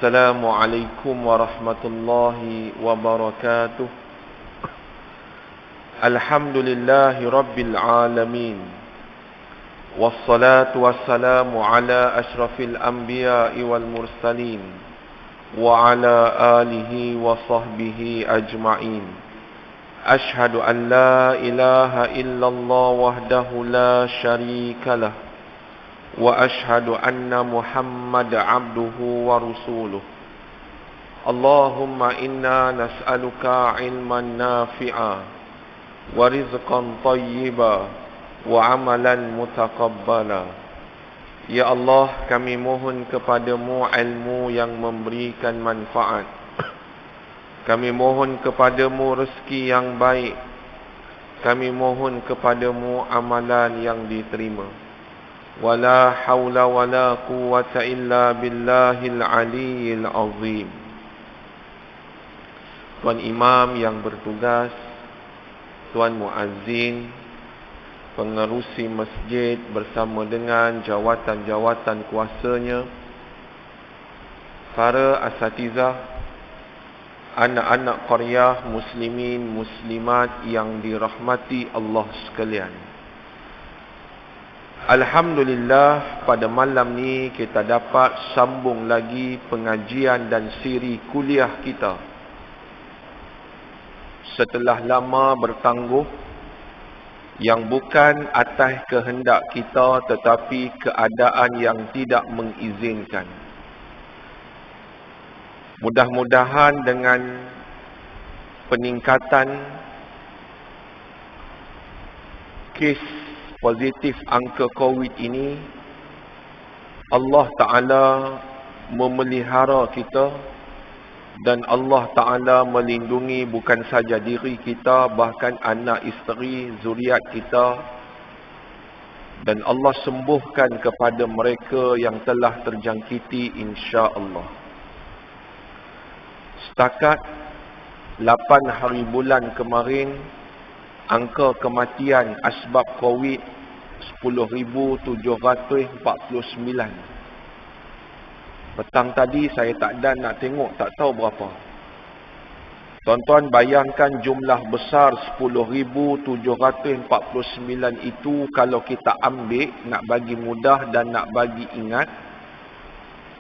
Assalamualaikum warahmatullahi wabarakatuh. Alhamdulillahi rabbil alamin. Wassalatu wassalamu ala ashrafil anbiya'i wal mursalin wa ala alihi wa sahbihi ajma'in. Ashhadu an la ilaha illallah wahdahu la syarika lah wa ashhadu anna Muhammad abduhu wa rasuluh. Allahumma inna nas'aluka ilman nafi'a wa rizqan tayyiba wa amalan mutaqabbala. Ya Allah, kami mohon kepadamu ilmu yang memberikan manfaat. Kami mohon kepadamu rezeki yang baik. Kami mohon kepadamu amalan yang diterima. Wala hawla wala quwwata illa billahil aliyyil azim. Tuan Imam yang bertugas, Tuan Muazzin, pengerusi masjid bersama dengan jawatan-jawatan kuasanya, para asatizah, anak-anak qaryah muslimin muslimat yang dirahmati Allah sekalian. Alhamdulillah, pada malam ni kita dapat sambung lagi pengajian dan siri kuliah kita. Setelah lama bertangguh, yang bukan atas kehendak kita tetapi keadaan yang tidak mengizinkan. Mudah-mudahan dengan peningkatan kes positif angka COVID ini, Allah Ta'ala memelihara kita dan Allah Ta'ala melindungi bukan saja diri kita, bahkan anak isteri, zuriat kita, dan Allah sembuhkan kepada mereka yang telah terjangkiti insya-Allah. Setakat 8 hari bulan kemarin, angka kematian asbab COVID 10,749. Petang tadi saya tak ada nak tengok, tak tahu berapa. Tuan-tuan bayangkan jumlah besar 10,749 itu kalau kita ambil, nak bagi mudah dan nak bagi ingat,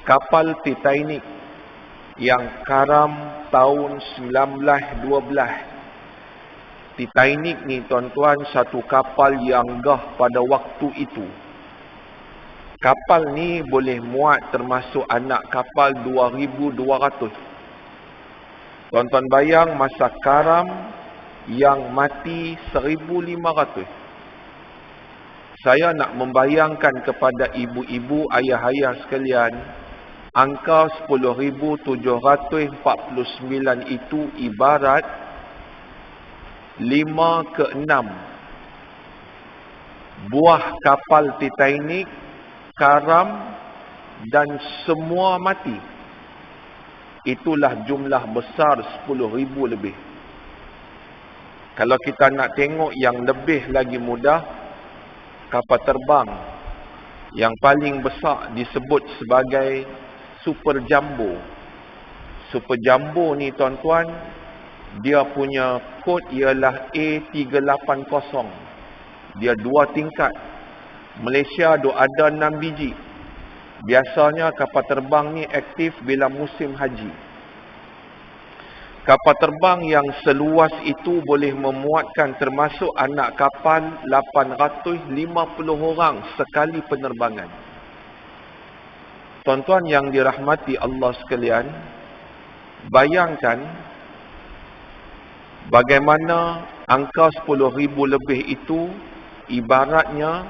kapal Titanic yang karam tahun 1912. Titanic ni tuan-tuan satu kapal yang gah pada waktu itu. Kapal ni boleh muat termasuk anak kapal 2,200. Tuan-tuan bayang masa karam yang mati 1,500. Saya nak membayangkan kepada ibu-ibu, ayah-ayah sekalian, angka 10,749 itu ibarat 5/6 buah kapal Titanic karam dan semua mati. Itulah jumlah besar 10,000 lebih. Kalau kita nak tengok yang lebih lagi mudah, kapal terbang yang paling besar disebut sebagai Super Jumbo. Super Jumbo ni tuan-tuan, dia punya kod ialah A380. Dia 2 tingkat. Malaysia ada 6 biji. Biasanya kapal terbang ni aktif bila musim haji. Kapal terbang yang seluas itu boleh memuatkan termasuk anak kapal 850 orang sekali penerbangan. Tuan-tuan yang dirahmati Allah sekalian, bayangkan bagaimana angka 10,000 lebih itu ibaratnya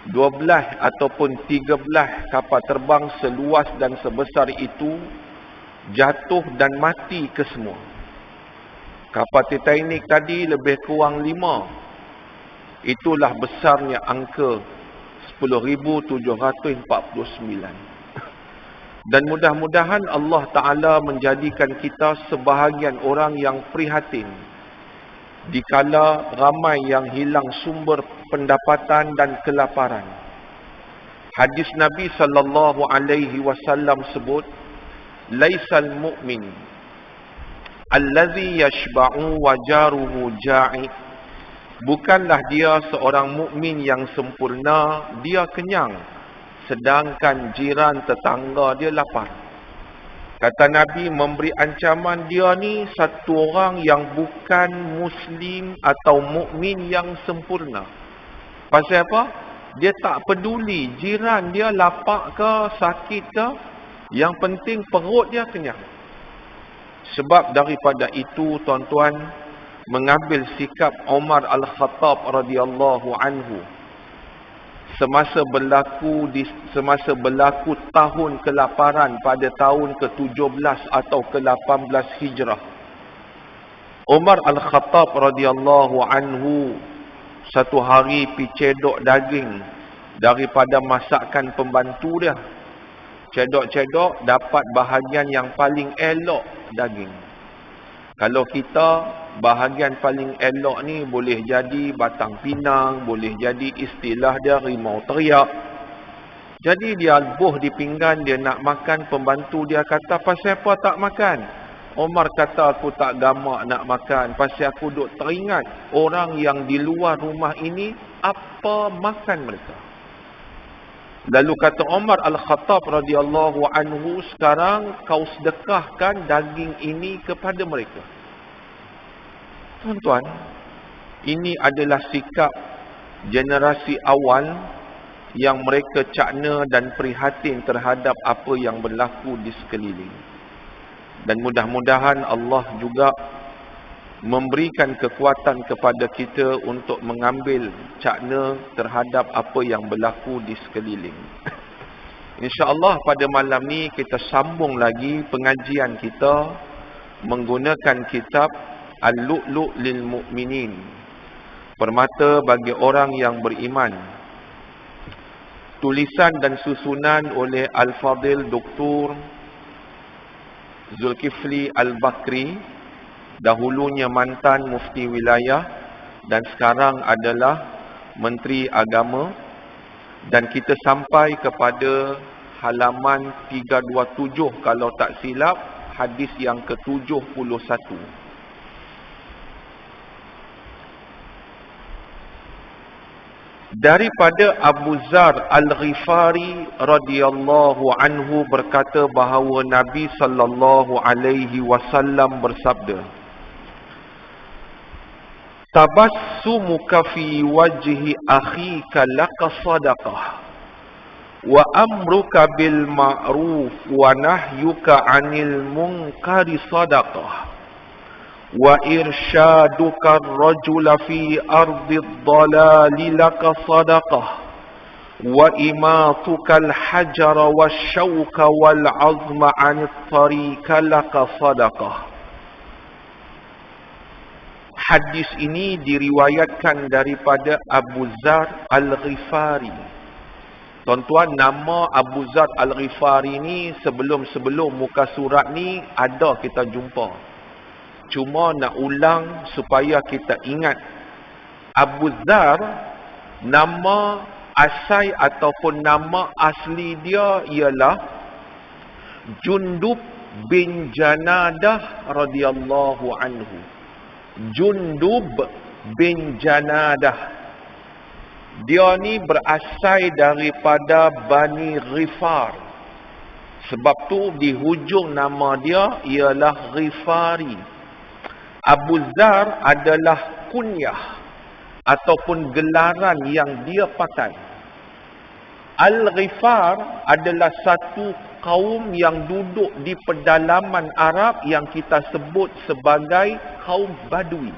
12 ataupun 13 kapal terbang seluas dan sebesar itu jatuh dan mati ke semua. Kapal Titanic tadi lebih kurang 5. Itulah besarnya angka 10,749. Dan mudah-mudahan Allah Ta'ala menjadikan kita sebahagian orang yang prihatin dikala ramai yang hilang sumber pendapatan dan kelaparan. Hadis Nabi sallallahu alaihi wasallam sebut, laisal mu'min allazi yashba'u wa jaruhu ja'i. Bukanlah dia seorang mukmin yang sempurna, dia kenyang, sedangkan jiran tetangga dia lapar. Kata Nabi memberi ancaman, dia ni satu orang yang bukan muslim atau mukmin yang sempurna. Pasal apa? Dia tak peduli jiran dia lapar ke, sakit ke, yang penting perut dia kenyang. Sebab daripada itu, tuan-tuan, mengambil sikap Umar Al-Khattab radhiyallahu anhu semasa berlaku tahun kelaparan pada tahun ke-17 atau ke-18 Hijrah. Umar Al-Khattab radhiyallahu anhu satu hari pi cedok daging daripada masakan pembantu dia. Cedok-cedok dapat bahagian yang paling elok daging. Kalau kita, bahagian paling elok ni boleh jadi batang pinang, boleh jadi istilah dia rimau teriak. Jadi dia buh di pinggan, dia nak makan, pembantu dia kata, pasal apa tak makan? Omar kata, aku tak gamak nak makan, pasal aku duk teringat orang yang di luar rumah ini, apa makan mereka. Lalu kata Umar Al-Khattab radhiyallahu anhu, sekarang kau sedekahkan daging ini kepada mereka. Tuan-tuan, ini adalah sikap generasi awal yang mereka cakna dan prihatin terhadap apa yang berlaku di sekeliling. Dan mudah-mudahan Allah juga memberikan kekuatan kepada kita untuk mengambil cakna terhadap apa yang berlaku di sekeliling. InsyaAllah pada malam ni kita sambung lagi pengajian kita menggunakan kitab Al-Lu'lu' lil Mu'minin, permata bagi orang yang beriman. Tulisan dan susunan oleh Al-Fadil Dr. Zulkifli Al-Bakri, dahulunya mantan mufti wilayah dan sekarang adalah Menteri Agama. Dan kita sampai kepada halaman 327 kalau tak silap, hadis yang ke-71. Daripada Abu Zar Al-Ghifari radhiyallahu anhu berkata bahawa Nabi sallallahu alaihi wasallam bersabda, tabassumuka fi wajhi akhika laka sadaqah wa amruka bil ma'ruf wa nahyuka 'anil munkari sadaqah wa irsyaduka ar-rajula fi ardi ad-dalali laka sadaqah wa imatuka al-hajara wash-shawka wal-'azma 'anit tariqa laka sadaqah. Hadis ini diriwayatkan daripada Abu Zar Al-Ghifari. Tuan-tuan, nama Abu Zar Al-Ghifari ni sebelum muka surat ni ada kita jumpa. Cuma nak ulang supaya kita ingat. Abu Zar, nama asal ataupun nama asli dia ialah Jundub bin Janadah radhiyallahu anhu. Jundub bin Janadah. Dia ni berasal daripada Bani Ghifar. Sebab tu di hujung nama dia ialah Ghifari. Abu Zar adalah kunyah ataupun gelaran yang dia pakai. Al-Ghifar adalah satu kaum yang duduk di pedalaman Arab yang kita sebut sebagai kaum Badui.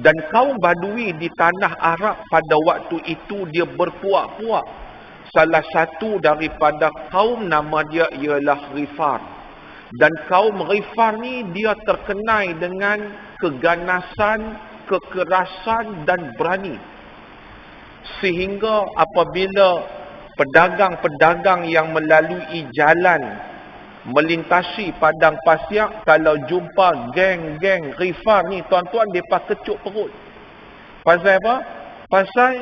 Dan kaum Badui di tanah Arab pada waktu itu dia berpuak-puak. Salah satu daripada kaum nama dia ialah Ghifar. Dan kaum Ghifar ni dia terkenal dengan keganasan, kekerasan dan berani. Sehingga apabila pedagang-pedagang yang melalui jalan melintasi padang pasir, kalau jumpa geng-geng Ghifar ni, tuan-tuan, mereka kecut perut. Pasal apa? Pasal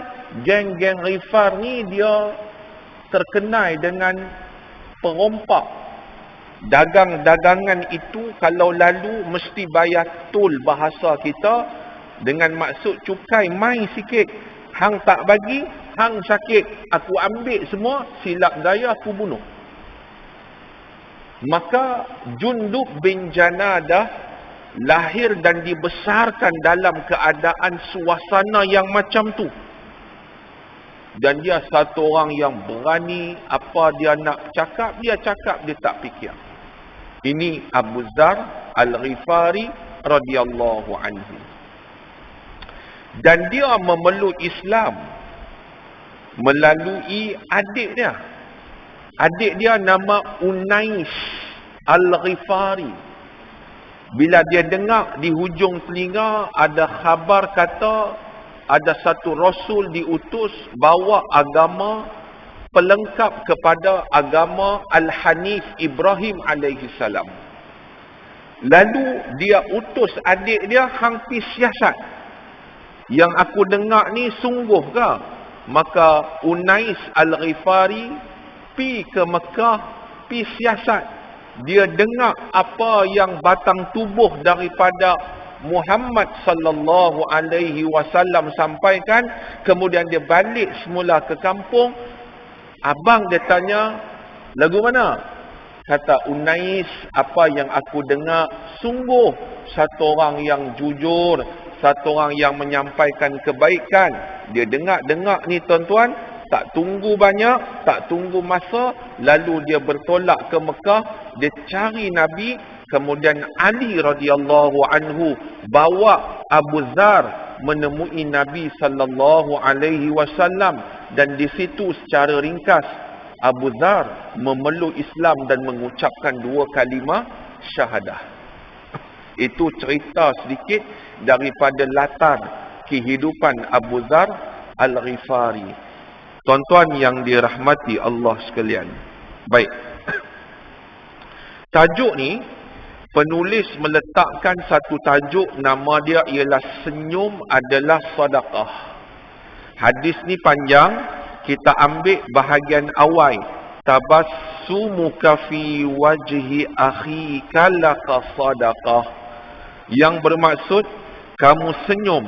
geng-geng Ghifar ni dia terkenal dengan perompak. Dagang-dagangan itu kalau lalu mesti bayar tol bahasa kita, dengan maksud cukai mai sikit. Hang tak bagi, hang sakit. Aku ambil semua, silap gaya aku bunuh. Maka Jundub bin Janadah lahir dan dibesarkan dalam keadaan suasana yang macam tu. Dan dia satu orang yang berani, apa dia nak cakap, dia cakap, dia tak fikir. Ini Abu Dzar Al-Ghifari radhiyallahu anhu. Dan dia memeluk Islam melalui adik dia. Adik dia nama Unais Al-Ghifari. Bila dia dengar di hujung telinga ada khabar kata ada satu rasul diutus bawa agama pelengkap kepada agama Al-Hanif Ibrahim alaihi salam. Lalu dia utus adik dia hang pi siasat. Yang aku dengar ni sungguh ke? Maka Unais Al-Ghifari pi ke Mekah, pi siasat. Dia dengar apa yang batang tubuh daripada Muhammad sallallahu alaihi wasallam sampaikan, kemudian dia balik semula ke kampung. Abang dia tanya, lagu mana? Kata Unais, apa yang aku dengar sungguh satu orang yang jujur, satu orang yang menyampaikan kebaikan. Dia dengar-dengar ni tuan-tuan, tak tunggu banyak, tak tunggu masa, lalu dia bertolak ke Mekah, dia cari Nabi, kemudian Ali radhiyallahu anhu bawa Abu Dzar menemui Nabi sallallahu alaihi wasallam, dan di situ secara ringkas Abu Dzar memeluk Islam dan mengucapkan 2 kalimah syahadah. Itu cerita sedikit daripada latar kehidupan Abu Dzar Al-Ghifari. Tuan-tuan yang dirahmati Allah sekalian. Baik. Tajuk ni, penulis meletakkan satu tajuk, nama dia ialah senyum adalah sedekah. Hadis ni panjang, kita ambil bahagian awal. Tabassumuka fi wajhi akhika laka sadaqah. Yang bermaksud, kamu senyum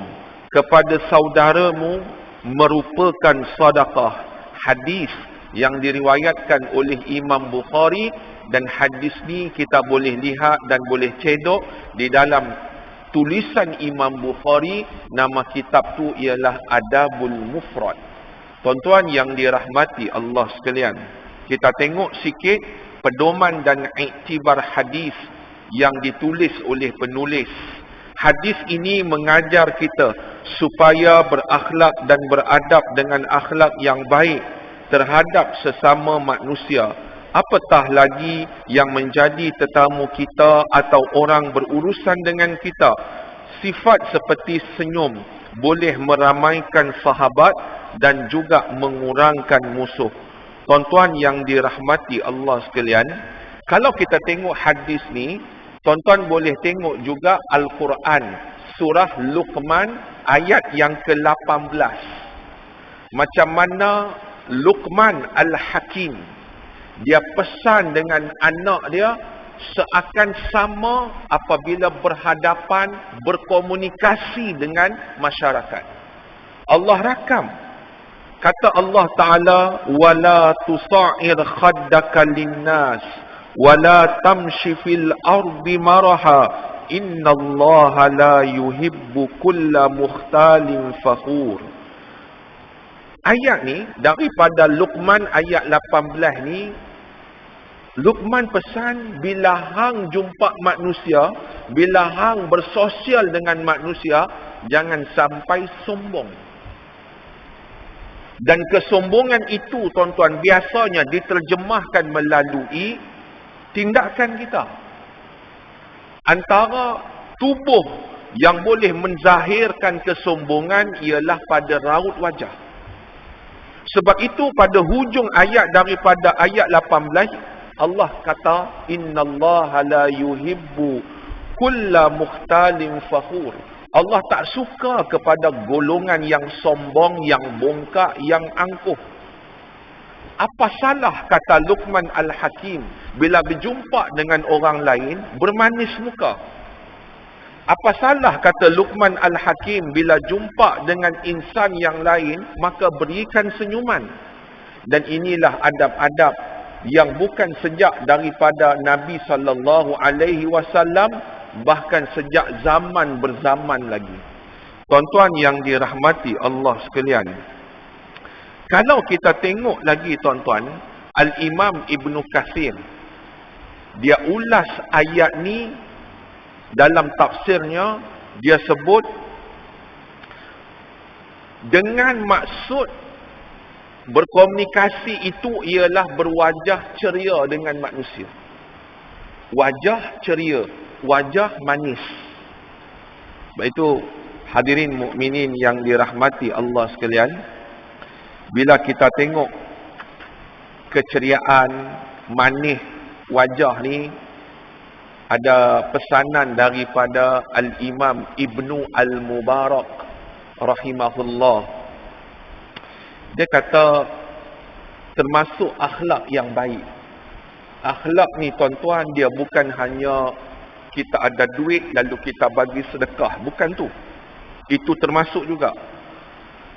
kepada saudaramu merupakan sedekah. Hadis yang diriwayatkan oleh Imam Bukhari, dan hadis ni kita boleh lihat dan boleh cedok di dalam tulisan Imam Bukhari. Nama kitab tu ialah Adabul Mufrad. Tuan-tuan yang dirahmati Allah sekalian, kita tengok sikit pedoman dan iktibar hadis yang ditulis oleh penulis. Hadis ini mengajar kita supaya berakhlak dan beradab dengan akhlak yang baik terhadap sesama manusia. Apatah lagi yang menjadi tetamu kita atau orang berurusan dengan kita. Sifat seperti senyum boleh meramaikan sahabat dan juga mengurangkan musuh. Tuan-tuan yang dirahmati Allah sekalian, kalau kita tengok hadis ni, tuan-tuan boleh tengok juga Al-Quran, surah Luqman ayat yang ke-18. Macam mana Luqman Al-Hakim, dia pesan dengan anak dia seakan sama apabila berhadapan, berkomunikasi dengan masyarakat. Allah rakam. Kata Allah Ta'ala, وَلَا تُصَعِرْ خَدَّكَ لِلنَّاسِ وَلَا تَمْشِ فِي الْأَرْضِ مَرَحًا إِنَّ اللَّهَ لَا يُحِبُّ كُلَّ مُخْتَالٍ فَخُورٍ. Ayat ni daripada Luqman ayat 18 ni, Luqman pesan bila hang jumpa manusia, bila hang bersosial dengan manusia, jangan sampai sombong. Dan kesombongan itu tuan-tuan biasanya diterjemahkan melalui tindakan kita. Antara tubuh yang boleh menzahirkan kesombongan ialah pada raut wajah. Sebab itu pada hujung ayat daripada ayat 18, Allah kata, innallaha la yuhibbu kulla mukhtalin fakhur. Allah tak suka kepada golongan yang sombong, yang bongkak, yang angkuh. Apa salah kata Luqman Al-Hakim bila berjumpa dengan orang lain bermanis muka? Apa salah kata Luqman Al-Hakim bila jumpa dengan insan yang lain maka berikan senyuman? Dan inilah adab-adab yang bukan sejak daripada Nabi SAW, bahkan sejak zaman berzaman lagi. Tuan-tuan yang dirahmati Allah sekalian, kalau kita tengok lagi tuan-tuan, Al-Imam Ibn Kathir, dia ulas ayat ni dalam tafsirnya. Dia sebut dengan maksud berkomunikasi itu ialah berwajah ceria dengan manusia. Wajah ceria, wajah manis. Sebab itu hadirin mukminin yang dirahmati Allah sekalian, bila kita tengok keceriaan, manis wajah ni, ada pesanan daripada Al-Imam Ibnu Al-Mubarak rahimahullah. Dia kata termasuk akhlak yang baik. Akhlak ni tuan-tuan, dia bukan hanya kita ada duit lalu kita bagi sedekah. Bukan tu. Itu termasuk juga.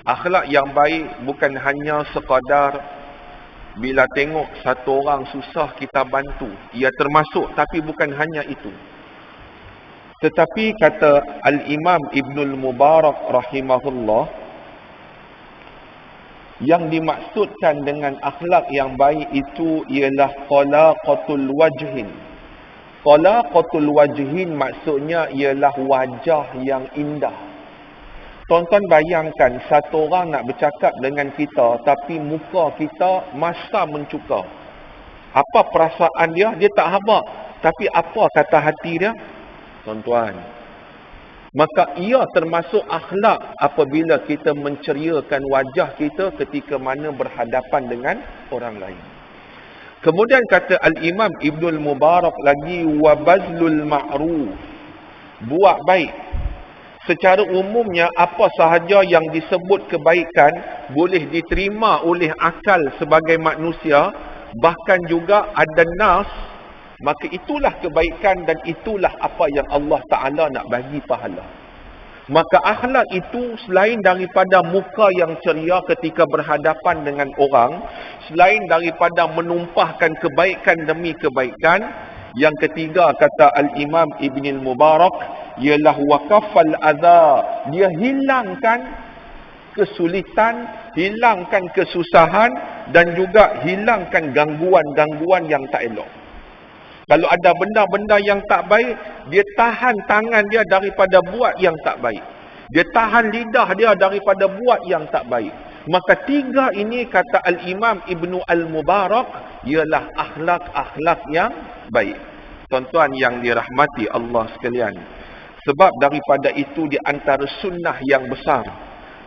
Akhlak yang baik bukan hanya sekadar bila tengok satu orang susah kita bantu. Ia termasuk, tapi bukan hanya itu. Tetapi kata Al-Imam Ibnul Mubarak rahimahullah, yang dimaksudkan dengan akhlak yang baik itu ialah talaqatul wajhin. Talaqatul wajhin maksudnya ialah wajah yang indah. Tuan-tuan bayangkan satu orang nak bercakap dengan kita tapi muka kita masa mencuka. Apa perasaan dia? Dia tak habaq. Tapi apa kata hati dia? Tuan-tuan, maka ia termasuk akhlak apabila kita menceriakan wajah kita ketika mana berhadapan dengan orang lain. Kemudian kata Al-Imam Ibnul Mubarak lagi, wa bazlul ma'ruf, buat baik. Secara umumnya apa sahaja yang disebut kebaikan boleh diterima oleh akal sebagai manusia, bahkan juga ada nas, maka itulah kebaikan dan itulah apa yang Allah Ta'ala nak bagi pahala. Maka akhlak itu selain daripada muka yang ceria ketika berhadapan dengan orang, selain daripada menumpahkan kebaikan demi kebaikan, yang ketiga kata Al-Imam Ibn Mubarak ialah waqafal adha, dia hilangkan kesulitan, hilangkan kesusahan dan juga hilangkan gangguan-gangguan yang tak elok. Kalau ada benda-benda yang tak baik, dia tahan tangan dia daripada buat yang tak baik. Dia tahan lidah dia daripada buat yang tak baik. Maka tiga ini kata Al-Imam Ibnu Al-Mubarak ialah akhlak-akhlak yang baik. Tuan-tuan yang dirahmati Allah sekalian. Sebab daripada itu di antara sunnah yang besar.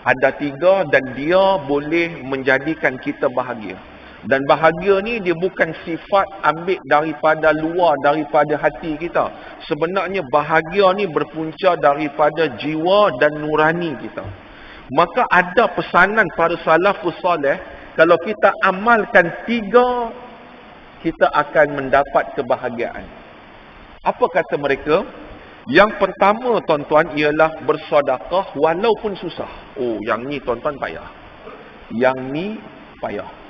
Ada tiga dan dia boleh menjadikan kita bahagia. Dan bahagia ni dia bukan sifat ambil daripada luar, daripada hati kita. Sebenarnya bahagia ni berpunca daripada jiwa dan nurani kita. Maka ada pesanan para salafus soleh, kalau kita amalkan tiga, kita akan mendapat kebahagiaan. Apa kata mereka? Yang pertama tuan-tuan ialah bersedekah walaupun susah. Oh, yang ni tuan-tuan payah. Yang ni payah.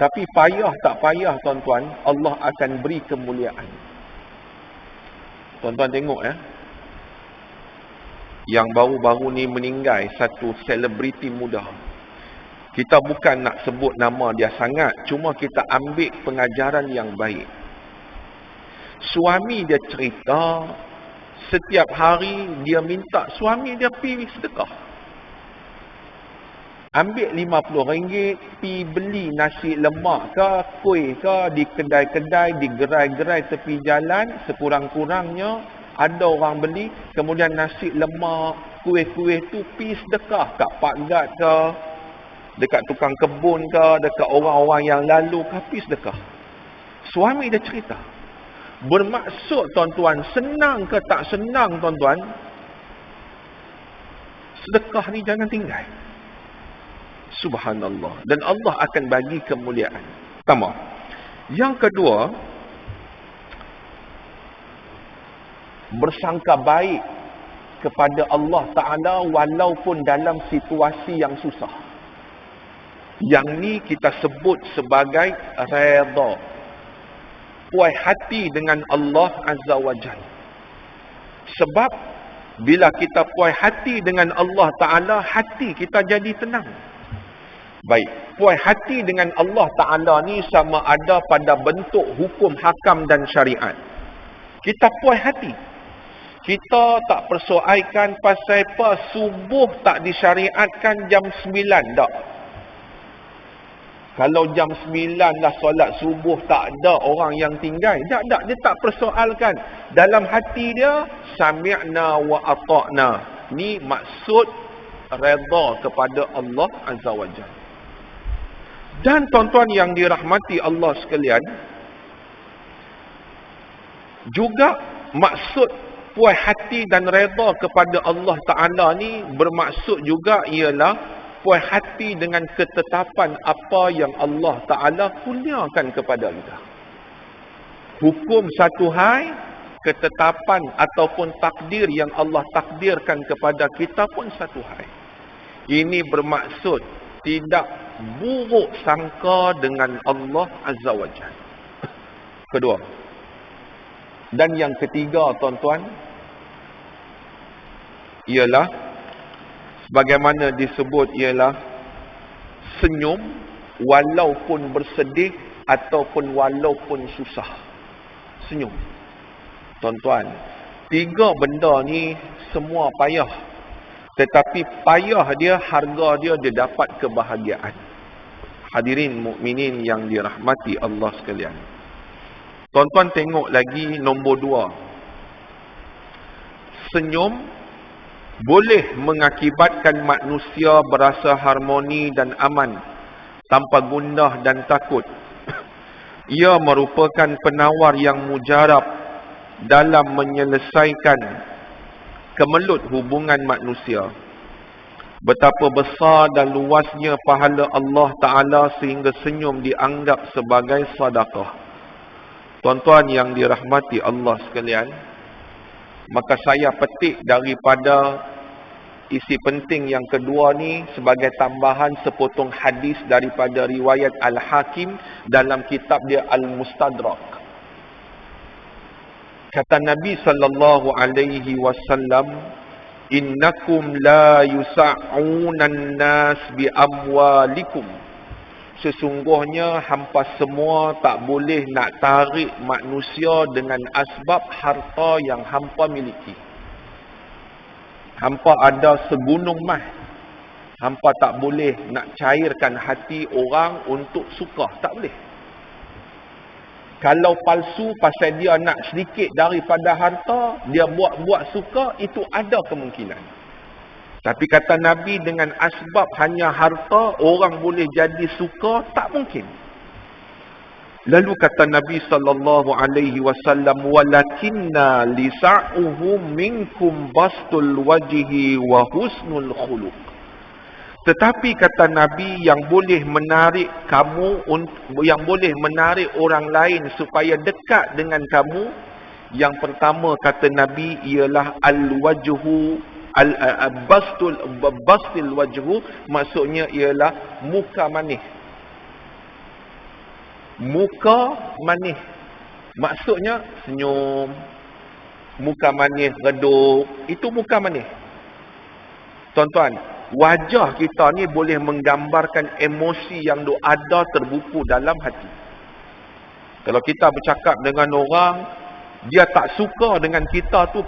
Tapi payah tak payah tuan-tuan, Allah akan beri kemuliaan. Tuan-tuan tengok ya. Yang baru-baru ni meninggal satu selebriti muda. Kita bukan nak sebut nama dia sangat, cuma kita ambil pengajaran yang baik. Suami dia cerita, setiap hari dia minta suami dia pergi sedekah. Ambil RM50, pi beli nasi lemak ke, kuih ke, di kedai-kedai, di gerai-gerai tepi jalan, sekurang-kurangnya ada orang beli, kemudian nasi lemak, kuih-kuih tu pi sedekah kat Pak Gad ke, dekat tukang kebun ke, dekat orang-orang yang lalu ke, pi sedekah. Suami dia cerita. Bermaksud tuan-tuan, senang ke tak senang tuan-tuan, sedekah ni jangan tinggal. Subhanallah. Dan Allah akan bagi kemuliaan. Pertama. Yang kedua, bersangka baik kepada Allah Ta'ala walaupun dalam situasi yang susah. Yang ni kita sebut sebagai redha. Puas hati dengan Allah Azza wa Jalla. Sebab bila kita puas hati dengan Allah Ta'ala, hati kita jadi tenang. Baik, puas hati dengan Allah Ta'ala ni sama ada pada bentuk hukum hakam dan syariat. Kita puas hati. Kita tak persoalkan pasal apa subuh tak disyariatkan jam 9 tak. Kalau jam 9 lah solat subuh tak ada orang yang tinggal. Tak, dia tak persoalkan. Dalam hati dia, sami'na wa ata'na. Ni maksud redha kepada Allah Azza wa Jalla. Dan tuan-tuan yang dirahmati Allah sekalian, juga maksud puas hati dan redha kepada Allah Ta'ala ni bermaksud juga ialah puas hati dengan ketetapan apa yang Allah Ta'ala kurniakan kepada kita. Hukum satu hal, ketetapan ataupun takdir yang Allah takdirkan kepada kita pun satu hal. Ini bermaksud tidak buruk sangka dengan Allah Azza wa Jalla. Kedua. Dan yang ketiga, tuan-tuan, ialah bagaimana disebut ialah senyum walaupun bersedih ataupun walaupun susah. Senyum. Tuan-tuan, tiga benda ni semua payah. Tetapi payah dia, harga dia dapat kebahagiaan. Hadirin mukminin yang dirahmati Allah sekalian. Tuan-tuan tengok lagi nombor 2. Senyum boleh mengakibatkan manusia berasa harmoni dan aman tanpa gundah dan takut. Ia merupakan penawar yang mujarab dalam menyelesaikan kemelut hubungan manusia. Betapa besar dan luasnya pahala Allah Ta'ala sehingga senyum dianggap sebagai sedekah. Tuan-tuan yang dirahmati Allah sekalian, maka saya petik daripada isi penting yang kedua ni sebagai tambahan sepotong hadis daripada riwayat Al-Hakim dalam kitab dia Al-Mustadrak. Kata Nabi sallallahu alaihi wasallam, innakum la yusa'unan nas bi amwalikum. Sesungguhnya hampa semua tak boleh nak tarik manusia dengan asbab harta yang hampa miliki. Hampa ada segunung mas, hampa tak boleh nak cairkan hati orang untuk suka. Tak boleh. Kalau palsu pasal dia nak sedikit daripada harta, dia buat-buat suka, itu ada kemungkinan. Tapi kata Nabi, dengan asbab hanya harta, orang boleh jadi suka, tak mungkin. Lalu kata Nabi SAW, walakinna lisa'uhum minkum bastul wajhi wa husnul khuluq. Tetapi kata Nabi, yang boleh menarik kamu, yang boleh menarik orang lain supaya dekat dengan kamu, yang pertama kata Nabi ialah al-wajhu, bastul wajhu, maksudnya ialah muka manis. Muka manis. Maksudnya senyum, muka manis, redup, itu muka manis. Tuan-tuan, wajah kita ni boleh menggambarkan emosi yang ada terbuku dalam hati. Kalau kita bercakap dengan orang, dia tak suka dengan kita tu,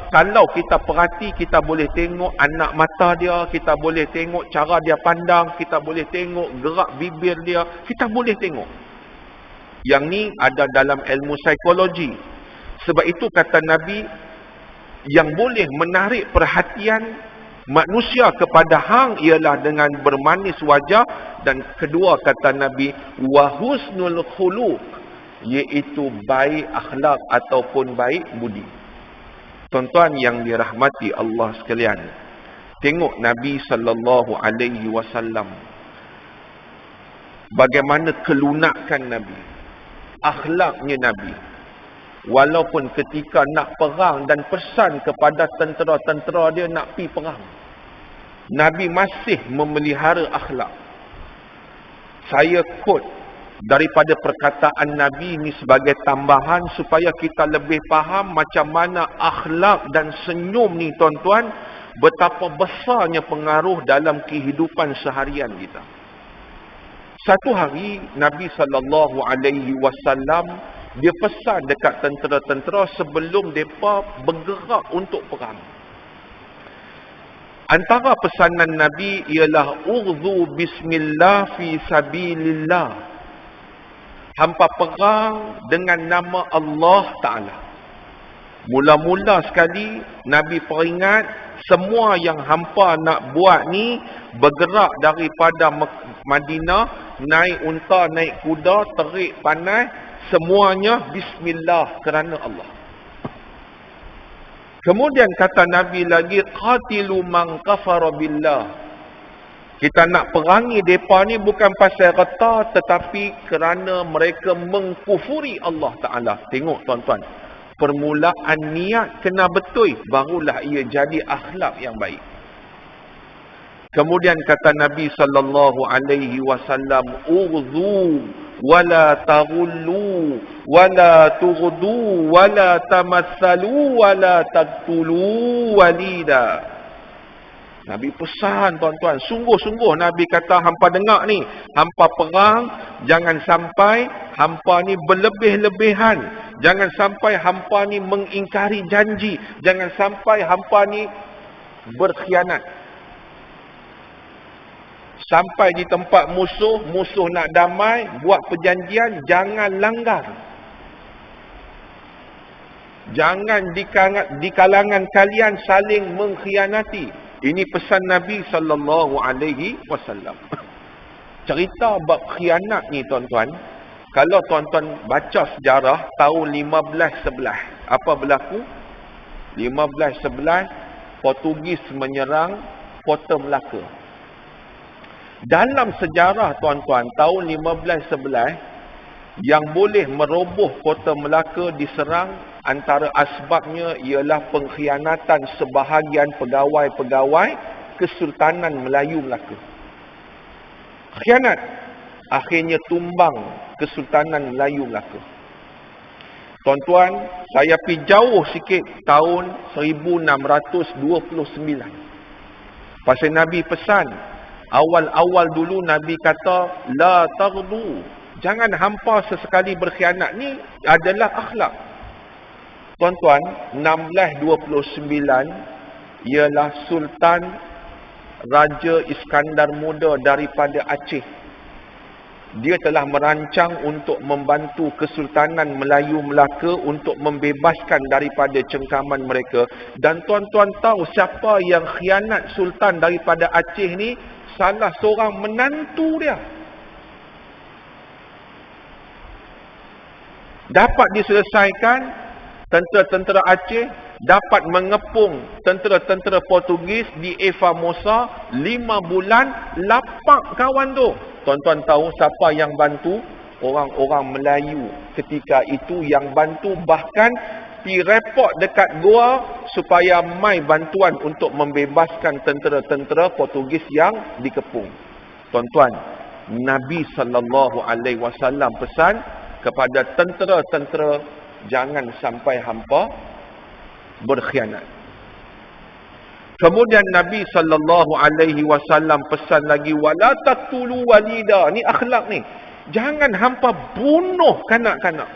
kalau kita perhati, kita boleh tengok anak mata dia, kita boleh tengok cara dia pandang, kita boleh tengok gerak bibir dia, kita boleh tengok. Yang ni ada dalam ilmu psikologi. Sebab itu kata Nabi, yang boleh menarik perhatian manusia kepada hang ialah dengan bermanis wajah, dan kedua kata Nabi, wa husnul khuluq, iaitu baik akhlak ataupun baik budi. Tuan-tuan yang dirahmati Allah sekalian, tengok Nabi sallallahu alaihi wasallam bagaimana kelunakan Nabi, akhlaknya Nabi. Walaupun ketika nak perang dan pesan kepada tentera-tentera dia nak pergi perang, Nabi masih memelihara akhlak. Saya quote daripada perkataan Nabi ini sebagai tambahan supaya kita lebih faham macam mana akhlak dan senyum ni tuan-tuan, betapa besarnya pengaruh dalam kehidupan seharian kita. Satu hari Nabi SAW dia pesan dekat tentera-tentera sebelum mereka bergerak untuk perang. Antara pesanan Nabi ialah urdu bismillah fi sabilillah. Hampa perang dengan nama Allah Ta'ala. Mula-mula sekali Nabi peringat semua yang hampa nak buat ni, bergerak daripada Madinah, naik unta, naik kuda, terik panas, semuanya bismillah kerana Allah. Kemudian kata Nabi lagi, qatilu man kafara billah. Kita nak perangi mereka ni bukan pasal reta, tetapi kerana mereka mengkufuri Allah Ta'ala. Tengok tuan-tuan, permulaan niat kena betul, barulah ia jadi akhlak yang baik. Kemudian kata Nabi SAW, urdu wala taghullu wala tughdu wala tamassalu wala taqtulu walida. Nabi pesan tuan-tuan, sungguh-sungguh Nabi kata, hampa dengar ni, hampa perang jangan sampai hampa ni berlebih-lebihan, jangan sampai hampa ni mengingkari janji, jangan sampai hampa ni berkhianat. Sampai di tempat musuh nak damai, buat perjanjian, jangan langgar. Jangan di kalangan kalian saling mengkhianati. Ini pesan Nabi SAW. Cerita bab khianat ni tuan-tuan, kalau tuan-tuan baca sejarah tahun 1511, apa berlaku? 1511, Portugis menyerang Kota Melaka. Dalam sejarah tuan-tuan, tahun 1511, yang boleh meroboh Kota Melaka diserang, antara asbabnya ialah pengkhianatan sebahagian pegawai-pegawai Kesultanan Melayu Melaka. Khianat, akhirnya tumbang Kesultanan Melayu Melaka. Tuan-tuan, saya pergi jauh sikit, tahun 1629. Pasal Nabi pesan, awal-awal dulu Nabi kata, la taghdu, jangan hampa sesekali berkhianat. Ni adalah akhlak. Tuan-tuan, 1629 ialah Sultan Raja Iskandar Muda daripada Aceh. Dia telah merancang untuk membantu Kesultanan Melayu Melaka untuk membebaskan daripada cengkaman mereka. Dan tuan-tuan tahu siapa yang khianat Sultan daripada Aceh ni? Salah seorang menantu dia. Dapat diselesaikan, tentera-tentera Aceh dapat mengepung tentera-tentera Portugis di Eva Mosa 5 bulan, lapak kawan tu. Tuan-tuan tahu siapa yang bantu? Orang-orang Melayu ketika itu yang bantu, bahkan pi report dekat gua supaya mai bantuan untuk membebaskan tentera-tentera Portugis yang dikepung. Tuan-tuan, Nabi SAW pesan kepada tentera-tentera, jangan sampai hampa berkhianat. Kemudian Nabi SAW pesan lagi, wala taqtulu walida. Ni akhlak ni. Jangan hampa bunuh kanak-kanak.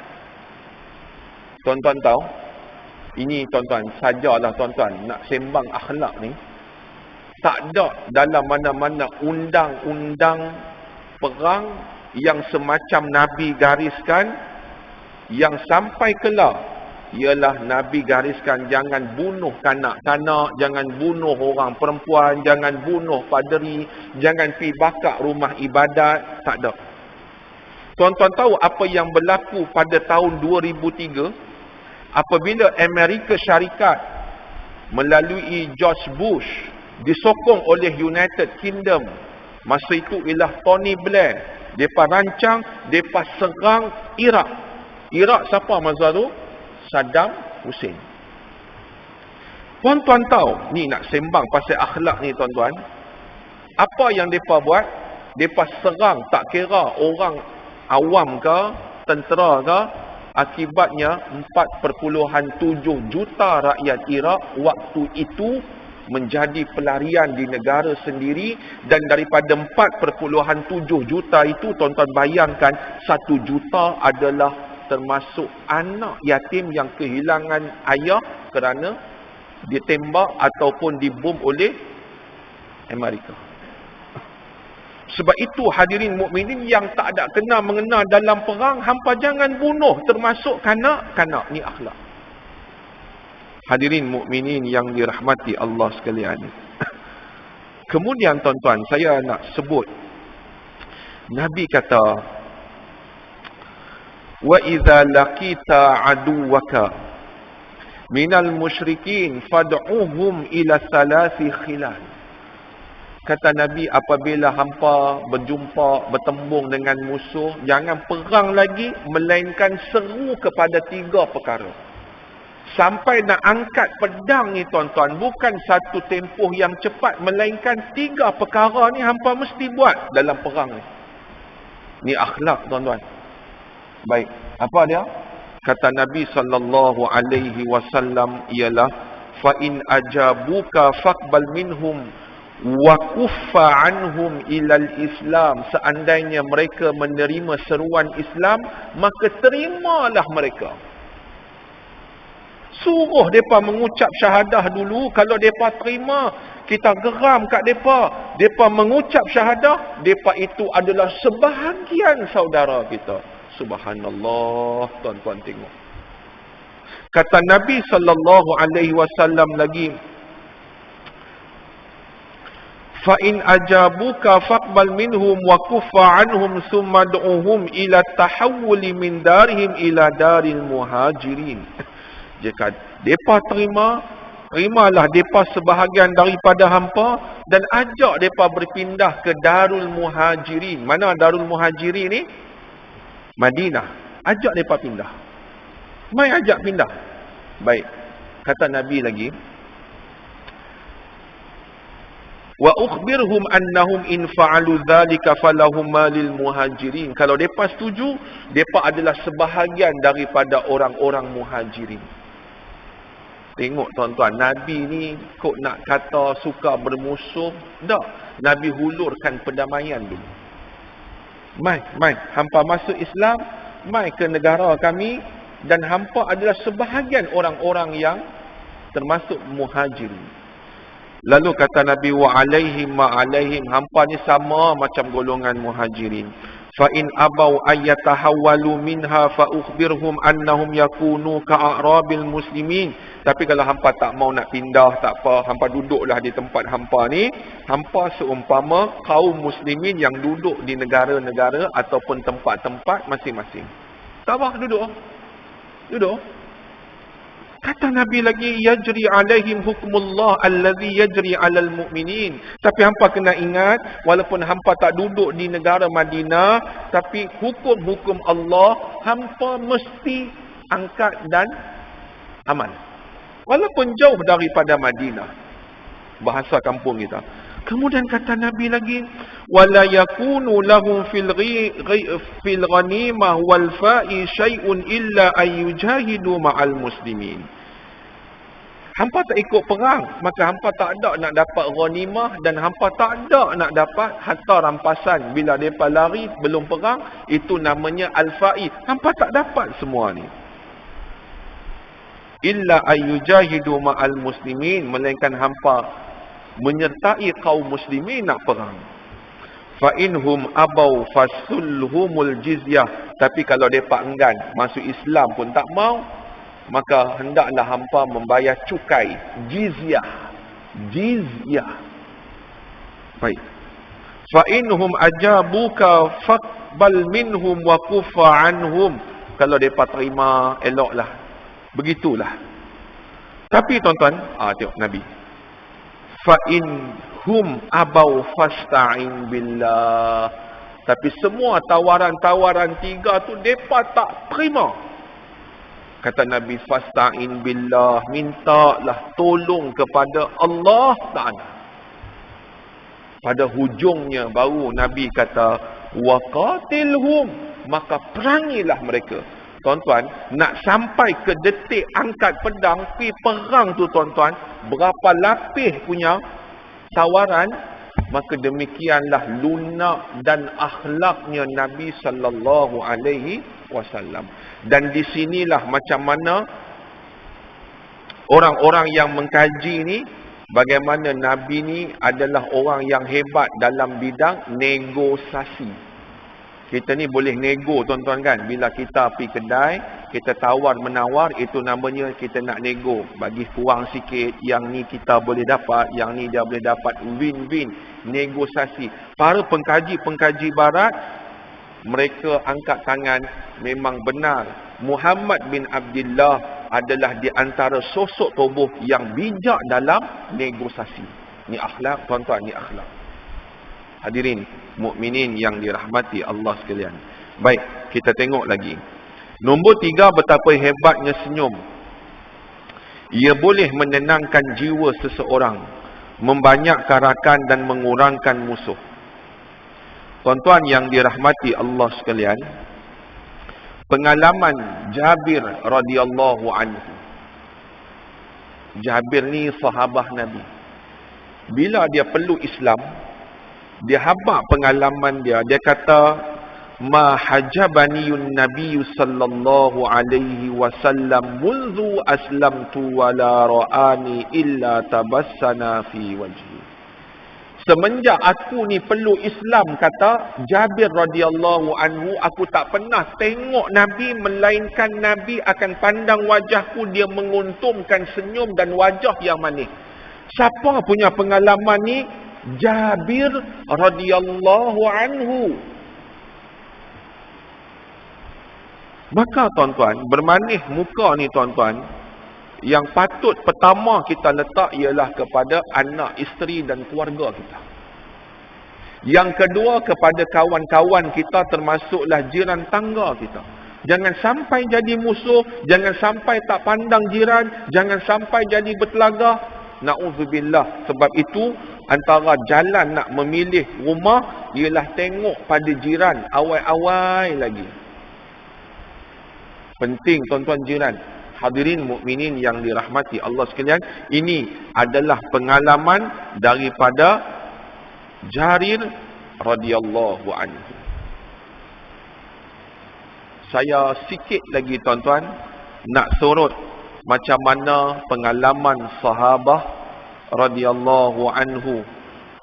Tuan-tuan tahu, ini tuan-tuan, sajalah tuan-tuan nak sembang akhlak ni, tak ada dalam mana-mana undang-undang perang yang semacam Nabi gariskan, yang sampai kelar ialah Nabi gariskan jangan bunuh kanak-kanak, jangan bunuh orang perempuan, jangan bunuh paderi, jangan pergi bakar rumah ibadat. Tak ada. Tuan-tuan tahu apa yang berlaku pada tahun 2003 apabila Amerika Syarikat melalui George Bush disokong oleh United Kingdom, masa itu ialah Tony Blair, Depa rancang, depa serang Iraq. Iraq siapa masa tu? Saddam Hussein. Tuan-tuan tahu, ni nak sembang pasal akhlak ni tuan-tuan. Apa yang depa buat? Depa serang, tak kira orang awam ke, tentera ke, akibatnya 4.7 juta rakyat Iraq waktu itu menjadi pelarian di negara sendiri, dan daripada 4.7 juta itu tuan-tuan bayangkan 1 juta adalah termasuk anak yatim yang kehilangan ayah kerana ditembak ataupun dibom oleh Amerika. Sebab itu hadirin mukminin yang tak ada kena mengena dalam perang, hampa jangan bunuh, termasuk kanak-kanak. Ni akhlak. Hadirin mukminin yang dirahmati Allah sekalian. Kemudian tuan-tuan, saya nak sebut Nabi kata, wa idza laqita aduwaka minal musyrikin fad'uhum ila salasi khilal. Kata Nabi, apabila hampa berjumpa, bertembung dengan musuh, jangan perang lagi, melainkan seru kepada 3 perkara. Sampai nak angkat pedang ni tuan-tuan, bukan satu tempoh yang cepat, melainkan 3 perkara ni hampa mesti buat dalam perang ni. Ni akhlak tuan-tuan. Baik, apa dia? Kata Nabi SAW ialah, fa in ajabuka faqbal minhum wa kuffa anhum ilal Islam. Seandainya mereka menerima seruan Islam, maka terimalah mereka. Suruh mereka mengucap syahadah dulu. Kalau mereka terima, kita geram kat mereka. Mereka mengucap syahadah, mereka itu adalah sebahagian saudara kita. Subhanallah, tuan-tuan tengok. Kata Nabi SAW lagi, fa in ajabuka faqbal minhum wa kuffa anhum thumma du'uhum ila tahawuli min darihim ila daril muhajirin. Jika depa terimalah depa sebahagian daripada hampa dan ajak depa berpindah ke Darul Muhajirin. Mana Darul Muhajirin ni? Madinah. Ajak depa pindah. Mai ajak pindah. Baik. Kata Nabi lagi, wa ukhbirhum annahum in fa'alu dhalika falahum malil muhajirin. Kalau depa setuju, depa adalah sebahagian daripada orang-orang muhajirin. Tengok tuan-tuan, Nabi ni kok nak kata suka bermusuh, tak. Nabi hulurkan perdamaian dulu. Mai, hampa masuk Islam, mai ke negara kami, dan hampa adalah sebahagian orang-orang yang termasuk muhajirin. Lalu kata Nabi, wa alaihim ma alaihim, hampa ni sama macam golongan muhajirin. Fa in abau ayyatahawwalu minha fa ukhbirhum annahum yakunu ka'arabil muslimin. Tapi kalau hampa tak mau nak pindah, tak apa, hampa duduklah di tempat hampa ni. Hampa seumpama kaum muslimin yang duduk di negara-negara ataupun tempat-tempat masing-masing. Tak apa, duduk. Kata Nabi lagi, yajri alaihim hukmullah allazi yajri alal mu'minin. Tapi hampa kena ingat, walaupun hampa tak duduk di negara Madinah, tapi hukum-hukum Allah hampa mesti angkat dan amal. Walaupun jauh daripada Madinah. Bahasa kampung kita. Kemudian kata Nabi lagi, wala yakunu lahum fil ghanimah wal fa'i syai'un illa ayyujahidu ma'al muslimin. Hampa tak ikut perang, maka hampa tak ada nak dapat ghanimah, dan hampa tak ada nak dapat harta rampasan bila depa lari belum perang. Itu namanya al-fa'i. Hampa tak dapat semua ni. Illa ayyujahidu ma'al muslimin, melainkan hampa menyertai kaum muslimin nak perang. Fa inhum abau fasulhumul jizyah. Tapi kalau depa enggan masuk Islam pun tak mau, maka hendaklah hampa membayar cukai, jizyah. Baik. Fa inhum ajabuka faqbal minhum wa kuffa anhum. Kalau depa terima, eloklah. Begitulah. Tapi tuan-tuan, tengok Nabi. Fa in hum abau fasta'in billah. Tapi semua tawaran-tawaran 3 tu mereka tak terima. Kata Nabi, fasta'in billah, mintalah tolong kepada Allah Ta'ala. Pada hujungnya baru Nabi kata, waqatilhum, maka perangilah mereka. Tuan-tuan, nak sampai ke detik angkat pedang pergi perang tu tuan-tuan, berapa lapis punya tawaran, maka demikianlah lunak dan akhlaknya Nabi sallallahu alaihi wasallam. Dan di sinilah macam mana orang-orang yang mengkaji ni, bagaimana Nabi ni adalah orang yang hebat dalam bidang negosiasi. Kita ni boleh nego tuan-tuan kan. Bila kita pergi kedai, kita tawar-menawar, itu namanya kita nak nego. Bagi kurang sikit, yang ni kita boleh dapat, yang ni dia boleh dapat. Win-win, negosiasi. Para pengkaji-pengkaji barat, mereka angkat tangan, memang benar. Muhammad bin Abdullah adalah di antara sosok tubuh yang bijak dalam negosiasi. Ni akhlak tuan-tuan, ni akhlak. Hadirin mukminin yang dirahmati Allah sekalian. Baik, kita tengok lagi. Nombor 3, betapa hebatnya senyum. Ia boleh menenangkan jiwa seseorang, membanyakkan rakan dan mengurangkan musuh. Tuan-tuan yang dirahmati Allah sekalian, pengalaman Jabir radhiyallahu anhu. Jabir ni sahabah Nabi. Bila dia peluk Islam, dia habaq pengalaman dia. Dia kata, ma hajabaniyun nabiyyu sallallahu alaihi wasallam munzu aslamtu wa la ra'ani illa tabassana fi wajhi. Semenjak aku ni peluk Islam, kata Jabir radhiyallahu anhu, aku tak pernah tengok Nabi melainkan Nabi akan pandang wajahku, dia menguntumkan senyum dan wajah yang manis. Siapa punya pengalaman ni? Jabir radhiyallahu anhu. Maka tuan-tuan, bermanis muka ni tuan-tuan, yang patut pertama kita letak ialah kepada anak, isteri dan keluarga kita. Yang kedua kepada kawan-kawan kita, termasuklah jiran tangga kita. Jangan sampai jadi musuh, jangan sampai tak pandang jiran, jangan sampai jadi bertelaga. Na'udzubillah. Sebab itu antara jalan nak memilih rumah ialah tengok pada jiran awal-awal lagi. Penting tuan-tuan jiran. Hadirin mukminin yang dirahmati Allah sekalian, ini adalah pengalaman daripada Jarir radhiyallahu anhu. Saya sikit lagi tuan-tuan nak sorot macam mana pengalaman sahabah radhiyallahu anhu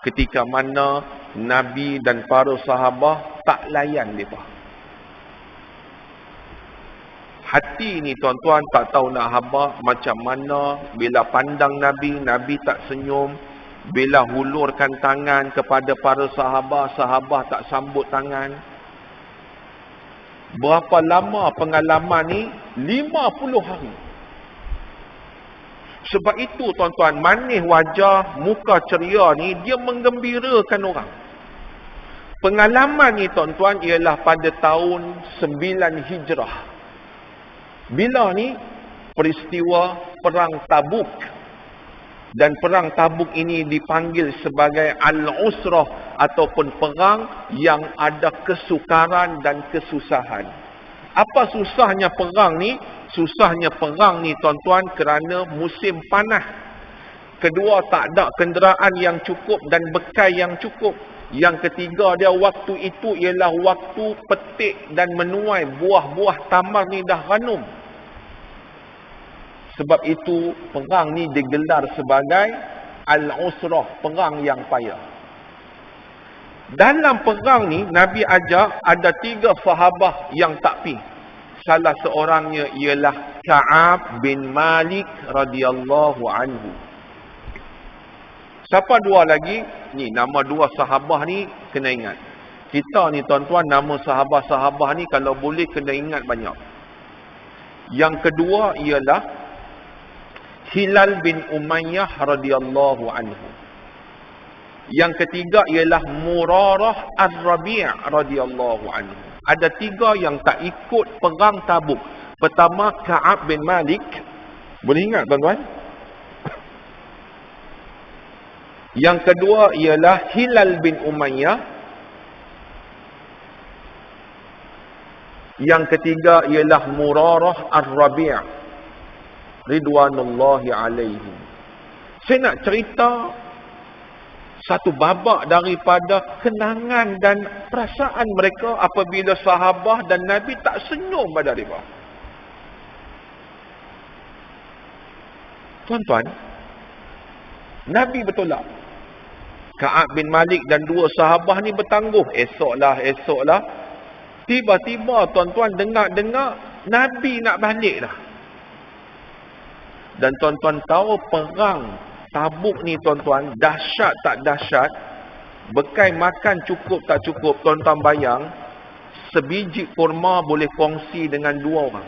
ketika mana Nabi dan para sahabah tak layan mereka. Hati ni tuan-tuan tak tahu nak habaq macam mana. Bila pandang Nabi, Nabi tak senyum. Bila hulurkan tangan kepada para sahabah, sahabah tak sambut tangan. Berapa lama pengalaman ni? 50 hari. Sebab itu tuan-tuan, manis wajah, muka ceria ni, dia menggembirakan orang. Pengalaman ni tuan-tuan ialah pada tahun 9 Hijrah. Bila ni? Peristiwa Perang Tabuk. Dan Perang Tabuk ini dipanggil sebagai Al-Usrah, ataupun perang yang ada kesukaran dan kesusahan. Apa susahnya perang ni? Susahnya perang ni tuan-tuan kerana musim panas. Kedua, tak ada kenderaan yang cukup dan bekal yang cukup. Yang ketiga dia, waktu itu ialah waktu petik dan menuai buah-buah tamar ni dah ranum. Sebab itu perang ni digelar sebagai Al-Usrah, perang yang payah. Dalam perang ni Nabi ajak ada 3 sahabah yang tak pi. Salah seorangnya ialah Ka'ab bin Malik radhiyallahu anhu. Siapa dua lagi? Ni nama 2 sahabah ni kena ingat. Kita ni tuan-tuan, nama sahabah-sahabah ni kalau boleh kena ingat banyak. Yang kedua ialah Hilal bin Umayyah radhiyallahu anhu. Yang ketiga ialah Murarah Ar-Rabi' radhiyallahu anhu. Ada 3 yang tak ikut perang Tabuk. Pertama, Ka'ab bin Malik. Boleh ingat tuan-tuan? Yang kedua ialah Hilal bin Umayyah. Yang ketiga ialah Murarah Ar-Rabi' ridwanullahi alaihim. Saya nak cerita satu babak daripada kenangan dan perasaan mereka apabila sahabat dan Nabi tak senyum pada mereka. Tuan-tuan, Nabi bertolak. Ka'ab bin Malik dan 2 sahabat ni bertangguh. Esoklah. Tiba-tiba tuan-tuan dengar Nabi nak balik dah. Dan tuan-tuan tahu perang Tabuk ni tuan-tuan, dahsyat tak dahsyat, bekal makan cukup tak cukup, tuan-tuan bayang, sebiji kurma boleh kongsi dengan 2 orang.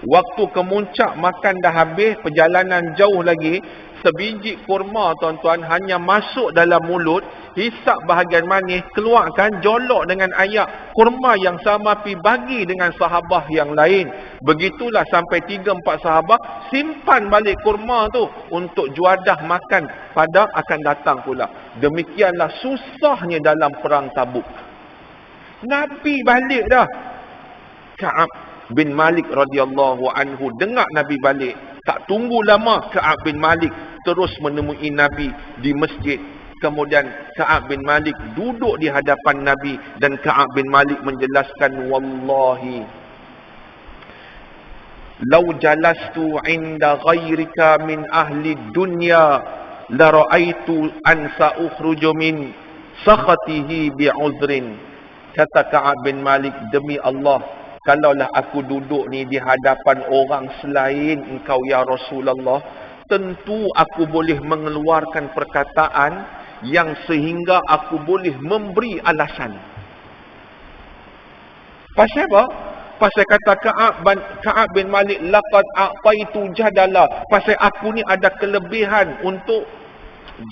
Waktu kemuncak makan dah habis, perjalanan jauh lagi, sebiji kurma tuan-tuan hanya masuk dalam mulut, hisap bahagian manis, keluarkan, jolok dengan ayak. Kurma yang sama pi bagi dengan sahabat yang lain. Begitulah sampai 3-4 sahabat simpan balik kurma tu untuk juadah makan pada akan datang pula. Demikianlah susahnya dalam perang Tabuk. Nabi balik dah. Ka'ab bin Malik radhiyallahu anhu dengar Nabi balik. Tak tunggu lama, Ka'ab bin Malik terus menemui Nabi di masjid. Kemudian Ka'ab bin Malik duduk di hadapan Nabi dan Ka'ab bin Malik menjelaskan, wallahi law jalastu inda ghairika min ahli dunya la ra'aitu an sa'ukhruju min sakhatihi bi'uzrin. Kata Ka'ab bin Malik, demi Allah, kalaulah aku duduk ni di hadapan orang selain engkau ya Rasulullah, tentu aku boleh mengeluarkan perkataan yang sehingga aku boleh memberi alasan. Pasal apa? Pasal kata Ka'ab bin Malik, laqad a'taitu jadala. Pasal aku ni ada kelebihan untuk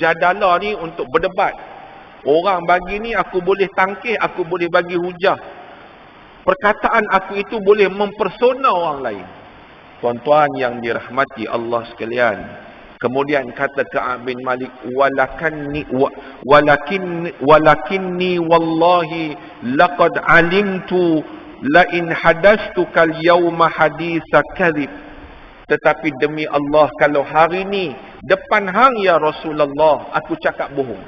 jadala ni, untuk berdebat. Orang bagi ni aku boleh tangkih, aku boleh bagi hujah. Perkataan aku itu boleh mempersona orang lain. Tuan-tuan yang dirahmati Allah sekalian. Kemudian kata Ka'ab bin Malik, walakinni wallahi laqad alimtu la in hadastuka al-yawma haditha kadhib. Tetapi demi Allah, kalau hari ni depan hang ya Rasulullah, aku cakap bohong.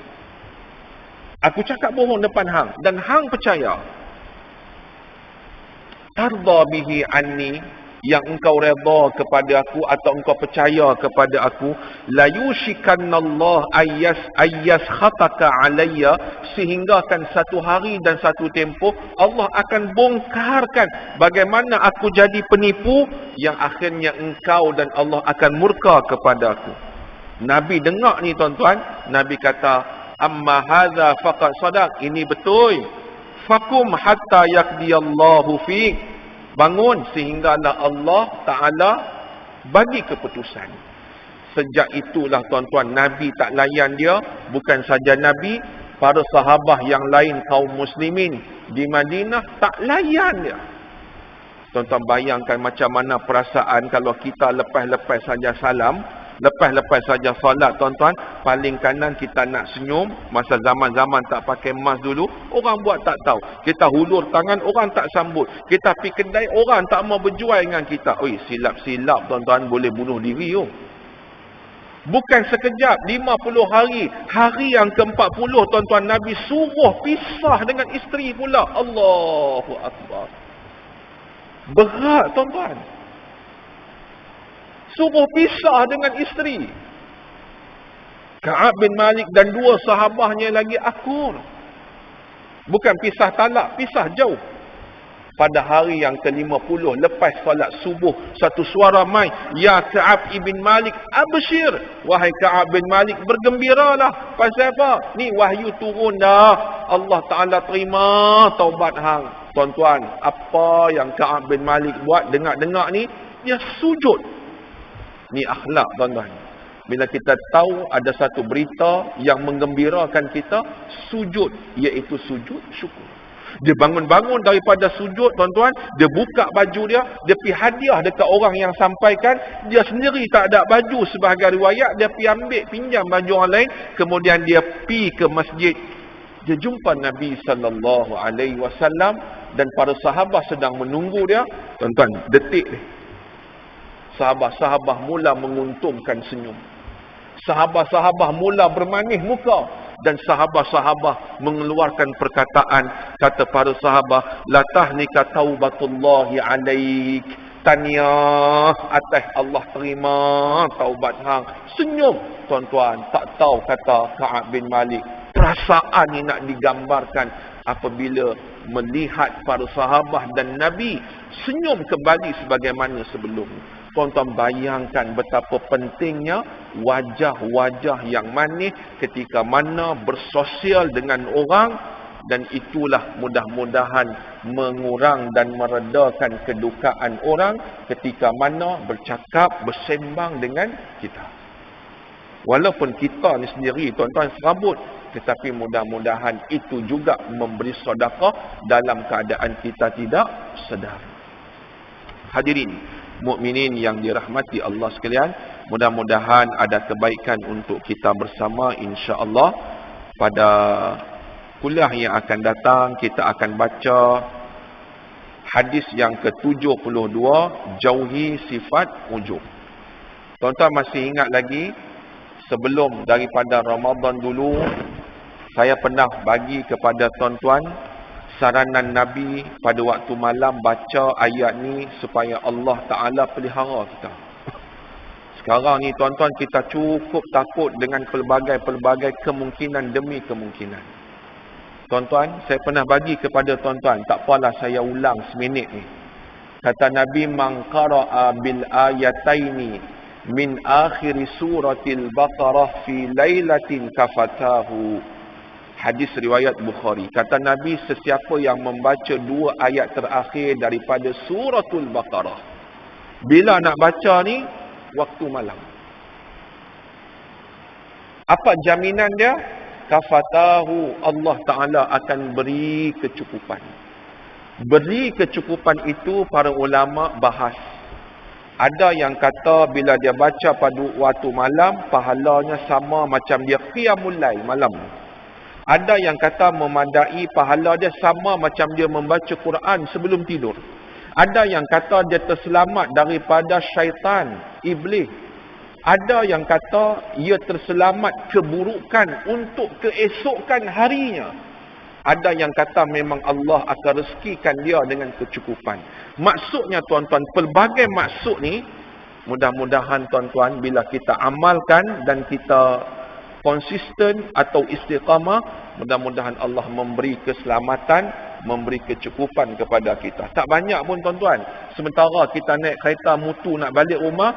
Aku cakap bohong depan hang dan hang percaya. Tarda bihi anni, yang engkau redha kepada aku atau engkau percaya kepada aku, la yushikanallah ayyas khataka alayya, sehingga kan satu hari dan satu tempoh Allah akan bongkarkan bagaimana aku jadi penipu yang akhirnya engkau dan Allah akan murka kepada aku. Nabi dengar ni tuan-tuan, Nabi kata, amma hadza faqad sadaq, ini betul. Fakum hatta yaqdiyallahu fiik, bangun sehinggalah Allah Ta'ala bagi keputusan. Sejak itulah tuan-tuan, Nabi tak layan dia. Bukan saja Nabi, para sahabat yang lain kaum muslimin di Madinah tak layan dia. Tuan-tuan bayangkan macam mana perasaan kalau kita lepas-lepas saja salam, lepas-lepas saja solat tuan-tuan, paling kanan kita nak senyum. Masa zaman-zaman tak pakai mask dulu, orang buat tak tahu. Kita hulur tangan, orang tak sambut. Kita pergi kedai, orang tak mau berjual dengan kita. Oi, silap-silap tuan-tuan, boleh bunuh diri. Bukan sekejap, 50 hari. Hari yang ke-40 tuan-tuan, Nabi suruh pisah dengan isteri pula. Allahu Akbar. Berat tuan-tuan. Suruh pisah dengan isteri. Ka'ab bin Malik dan 2 sahabatnya lagi akur. Bukan pisah talak, pisah jauh. Pada hari yang ke-50 lepas solat subuh, satu suara mai, ya Ka'ab ibn Malik abshir, wahai Ka'ab bin Malik, bergembiralah. Pasal apa? Ni wahyu turun dah, Allah Ta'ala terima taubat hang. Tuan-tuan, apa yang Ka'ab bin Malik buat, dengar-dengar ni, dia sujud. Ni akhlak tuan-tuan. Bila kita tahu ada satu berita yang menggembirakan kita, sujud, iaitu sujud syukur. Dia bangun-bangun daripada sujud, tuan-tuan, dia buka baju dia pergi hadiah dekat orang yang sampaikan, dia sendiri tak ada baju sebahagian riwayat, dia pergi ambil, pinjam baju orang lain, kemudian dia pergi ke masjid. Dia jumpa Nabi SAW dan para sahabat sedang menunggu dia. Tuan-tuan, detik ni, sahabat-sahabat mula menguntumkan senyum. Sahabat-sahabat mula bermanis muka. Dan sahabat-sahabat mengeluarkan perkataan, kata para sahabat, la tahnika taubatullahi alaik. Tahniah atas Allah terima taubat hang. Senyum, tuan-tuan. Tak tahu, kata Ka'ab bin Malik, perasaan ni nak digambarkan apabila melihat para sahabat dan Nabi senyum kembali sebagaimana sebelum. Tuan-tuan bayangkan betapa pentingnya wajah-wajah yang manis ketika mana bersosial dengan orang, dan itulah mudah-mudahan mengurang dan meredakan kedukaan orang ketika mana bercakap, bersembang dengan kita. Walaupun kita ni sendiri, tuan-tuan, serabut, tetapi mudah-mudahan itu juga memberi sedekah dalam keadaan kita tidak sedar. Hadirin mukminin yang dirahmati Allah sekalian, mudah-mudahan ada kebaikan untuk kita bersama insya-Allah. Pada kuliah yang akan datang kita akan baca hadis yang ke-72, jauhi sifat ujub. Tuan-tuan masih ingat lagi sebelum daripada Ramadan dulu, saya pernah bagi kepada tuan-tuan saranan Nabi pada waktu malam baca ayat ni supaya Allah Ta'ala pelihara kita. Sekarang ni tuan-tuan, kita cukup takut dengan pelbagai-pelbagai kemungkinan demi kemungkinan. Tuan-tuan, saya pernah bagi kepada tuan-tuan, tak apalah saya ulang seminit ni. Kata Nabi, man qara'a bil ayataini min akhir suratil Baqarah fi lailatin kafatahu. Hadis riwayat Bukhari. Kata Nabi, sesiapa yang membaca dua ayat terakhir daripada suratul Baqarah, bila nak baca ni, waktu malam. Apa jaminan dia? Kafatahu, Allah Ta'ala akan beri kecukupan. Beri kecukupan itu para ulama bahas. Ada yang kata bila dia baca pada waktu malam, pahalanya sama macam dia qiyamul lail malam. Ada yang kata memadai, pahala dia sama macam dia membaca Quran sebelum tidur. Ada yang kata dia terselamat daripada syaitan, iblis. Ada yang kata ia terselamat keburukan untuk keesokan harinya. Ada yang kata memang Allah akan rezekikan dia dengan kecukupan. Maksudnya tuan-tuan, pelbagai maksud ni, mudah-mudahan tuan-tuan bila kita amalkan dan kita konsisten atau istiqamah, mudah-mudahan Allah memberi keselamatan, memberi kecukupan kepada kita. Tak banyak pun tuan-tuan. Sementara kita naik kereta mutu nak balik rumah,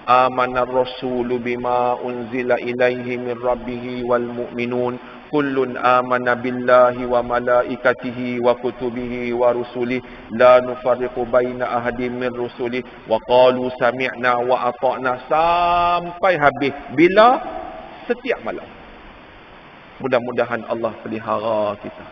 amanar rasulu bima unzila ilaihi min rabbih wal mu'minun kullun amana billahi wa malaikatihi wa kutubihi wa rusulihi la nufarriqu baina ahadin min rusulihi wa qalu sami'na wa ata'na, sampai habis. Bila? Setiap malam. Mudah-mudahan Allah pelihara kita.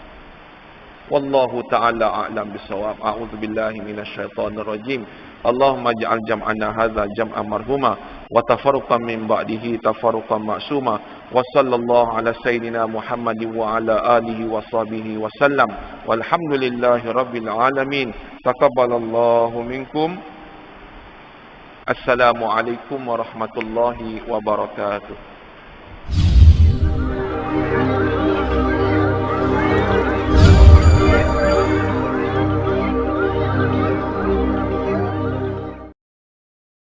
Wallahu ta'ala a'lam bisawab. A'udzu billahi minasyaitonir rajim. Allahumma ij'al jam'ana hadza jam'an marhuma wa tafarruqan min ba'dihi tafarruqan ma'suma. Wa sallallahu ala sayyidina Muhammadin wa ala alihi wa sahbihi wa sallam. Walhamdulillahi rabbil alamin. Taqabbalallahu minkum. Assalamualaikum warahmatullahi wabarakatuh.